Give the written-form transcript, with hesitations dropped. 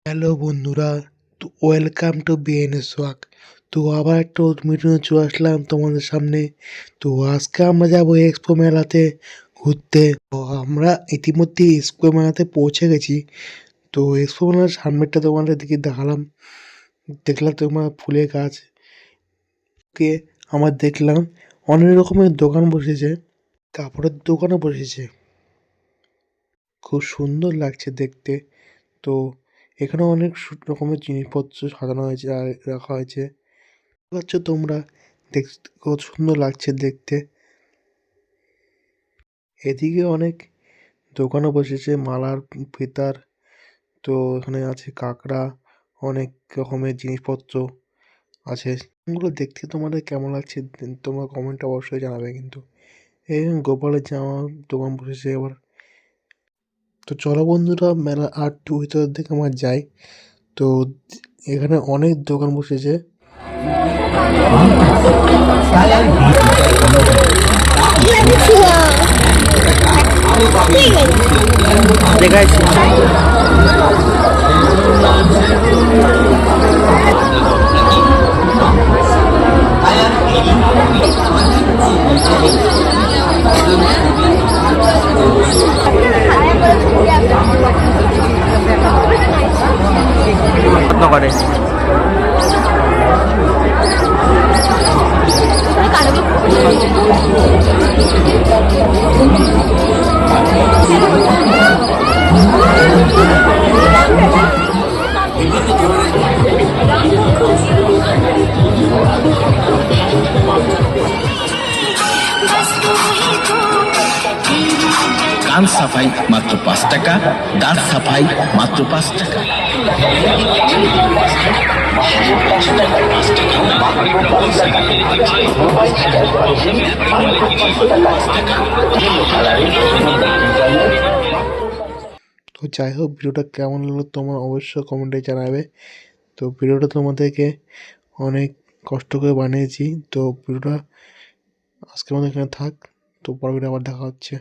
Hello বন্ধুরা, তো welcome to BNS walk. তো আবার একটা মিটিংয়ে চলে আসলাম তোমাদের সামনে। তো আজকে আমরা যাবো এক্সপো মেলাতে ঘুরতে। তো আমরা ইতিমধ্যে এক্সপো মেলাতে পৌঁছে গেছি। তো এক্সপো মেলার সামনেটা তোমাদের দিকে দেখলাম তোমার ফুলের গাছ কে আমার দেখলাম অনেক রকমের দোকান বসেছে, কাপড়ের দোকানও বসেছে, খুব সুন্দর লাগছে দেখতে। তো এখানে অনেক রকমের জিনিসপত্র সাজানো হয়েছে আর রাখা হয়েছে, পাচ্ছ তোমরা, দেখতে কত সুন্দর লাগছে দেখতে। এদিকে অনেক দোকানও বসেছে মালার, ফিতার। তো এখানে আছে কাঁকড়া, অনেক রকমের জিনিসপত্র আছে। এগুলো দেখতে তোমাদের কেমন লাগছে তোমরা কমেন্টে অবশ্যই জানাবে। কিন্তু এই গোপালের জামা দোকান বসেছে এবার। তো চলো বন্ধুরা, মেলা আর একটু ভিতরের দিকে আমার যাই। তো এখানে অনেক দোকান বসেছে। করে কান সাফাই মাত্র 5 টাকা, দাঁত সাফাই মাত্র 5 টাকা। তো যাই হোক, ভিডিওটা কেমন লাগলো তোমার অবশ্যই কমেন্টে জানাবে। তো ভিডিওটা তোমাদেরকে অনেক কষ্ট করে বানিয়েছি। তো ভিডিওটা আজকের মতো এখানে থাক। তো পরে আবার দেখা হচ্ছে।